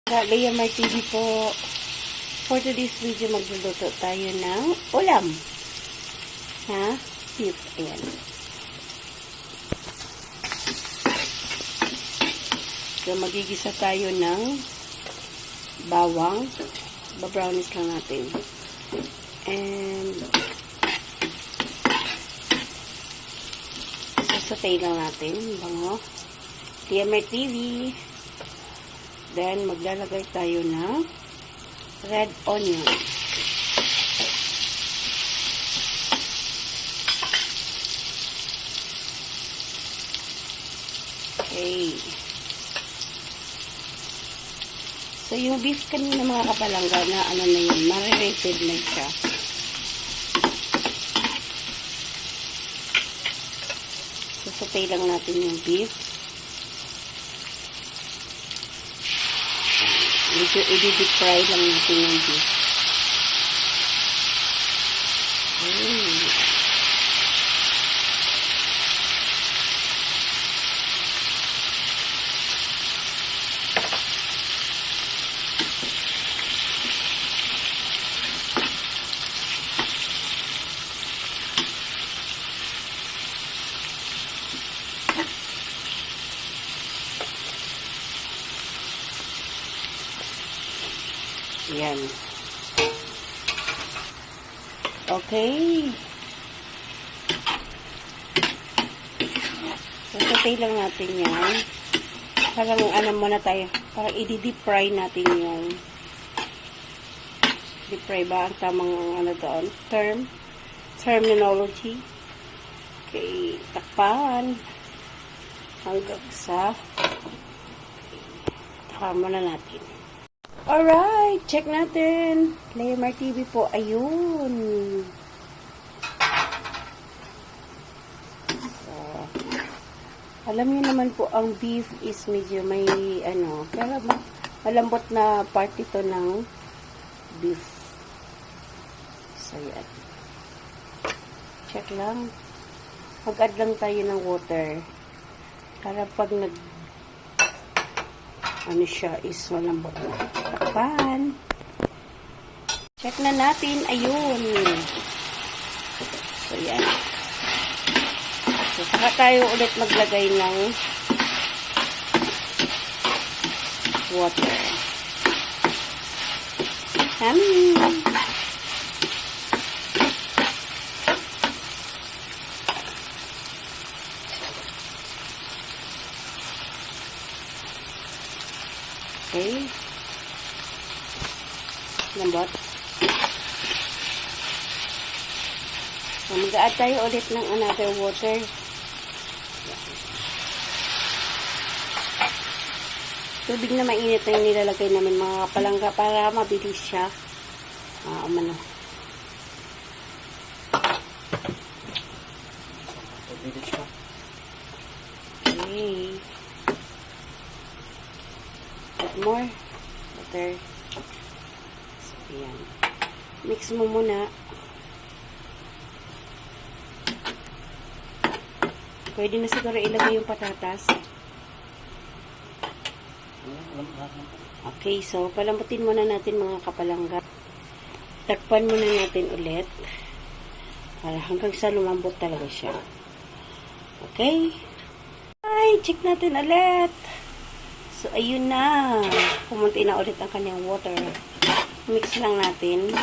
Leah Mar TV po. For today's video, magluluto tayo ng ulam. Ha? Beef. Ayan. So, magigisa tayo ng bawang. Ba-brownies lang natin. And sasatay lang natin. Bango. Leah Mar TV. Then, maglalagay tayo ng red onion. Okay. So, yung beef kanina mga kapalangga na ano na yun, marinated na siya. Sasatay lang natin yung beef. Medyo i-deep fry lang natin yung beef. Yan. Okay. Sasatay lang natin yan. Parang ano muna tayo. Parang i-deep fry natin yung deep fry ba ang tamang ano doon? Terminology. Okay. Takpan. Hanggang sa takpan muna natin. Alright, check natin. Leah Mar TV po. Ayun. So, alam niyo naman po, ang beef is medyo may, ano, pero malambot na part ito ng beef. So, yan. Check lang. Mag-add lang tayo ng water. Para pag ano siya is malambot na. Takpan. Check na natin. Ayun. So, yan. So, saka tayo ulit maglagay ng water. Okay. Lambot. So, mag-add tayo ulit ng another water. Tubig na mainit na yung nilalagay namin mga kapalangga para mabilis siya. Umano. Mabilis siya. Okay. Add more water. So, ayan. Mix mo muna. Pwede na siguro ilagay yung patatas. Okay, so palambutin muna natin mga kapalangga. Takpan muna natin ulit. Para hanggang sa lumambot talaga siya. Okay? Ay, check natin ulit. So, ayun na. Pumunti na ulit ang kanyang water. Mix lang natin.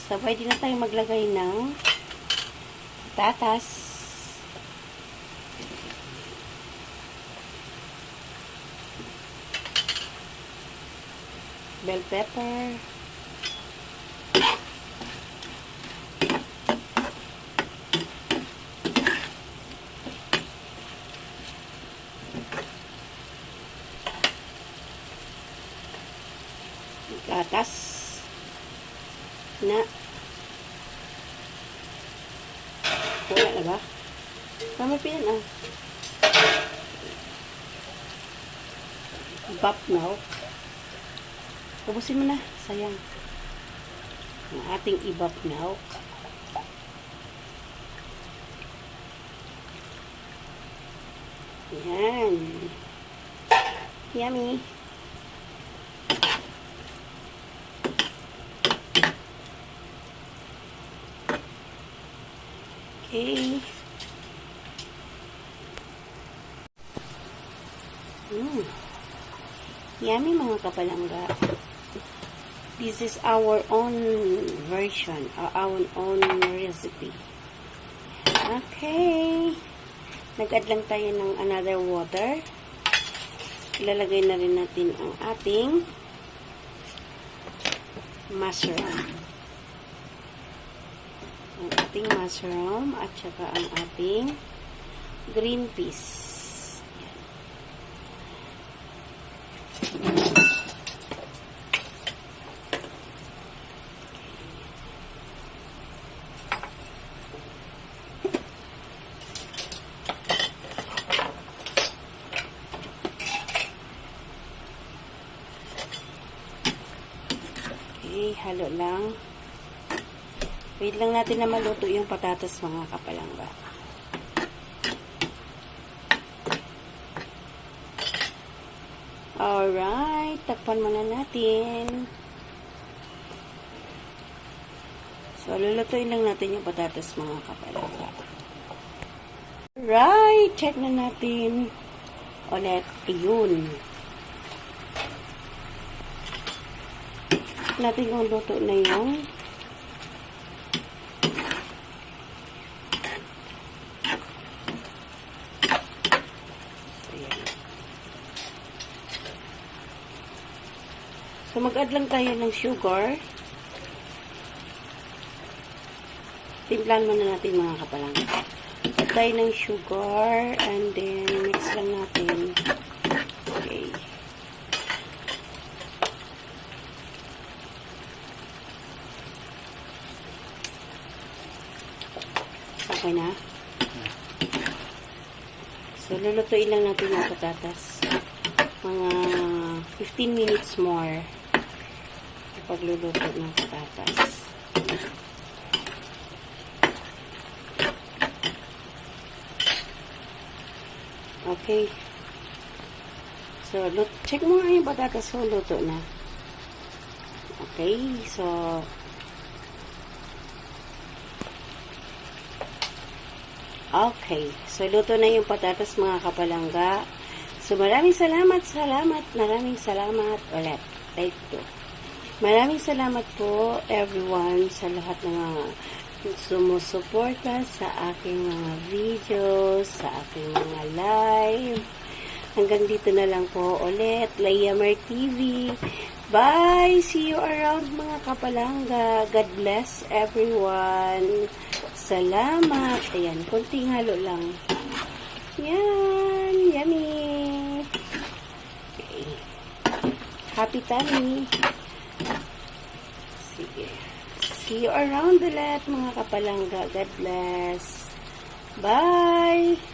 So, pwede na tayo maglagay ng patatas. Bell pepper. Gatas na wala na ba? Tama pa yan Bap milk. Ubusin mo na, sayang. Ang ating ibap milk. Yan. Yummy. Mm. Yummy mga kapalangga. This is our own version, our own recipe. Okay. Nag-add lang tayo ng another water. Ilalagay na rin natin ang ating mushroom. Ang ating mushroom at saka ang ating green peas. Okay, halo lang. Wait lang natin na maluto yung patatas mga kapalangga. Alright, takpan muna natin. So, lulutuin lang natin yung patatas mga kapalangga. Alright, check na natin ulit. Ayun. Natin kung luto na yung so mag-add lang tayo ng sugar. Timplan muna natin mga kapalangga. Add tayo ng sugar and then mix lang natin. Okay. Okay na. So, lulutuin lang natin yung patatas. Mga 15 minutes more pagluluto ng patatas. Okay. So, check mo nga yung patatas ko. Luto na. Okay. So, okay. So, luto na yung patatas mga kapalangga. So, maraming salamat ulit. Take 2. Maraming salamat po, everyone, sa lahat ng mga sumusuporta sa aking mga videos, sa aking mga live. Hanggang dito na lang po ulit. Layamar TV. Bye! See you around mga kapalangga. God bless everyone. Salamat. Ayan, konting halo lang. Yan. Yummy. Okay. Happy tummy. Sige. See you around ulit mga kapalangga. God bless. Bye!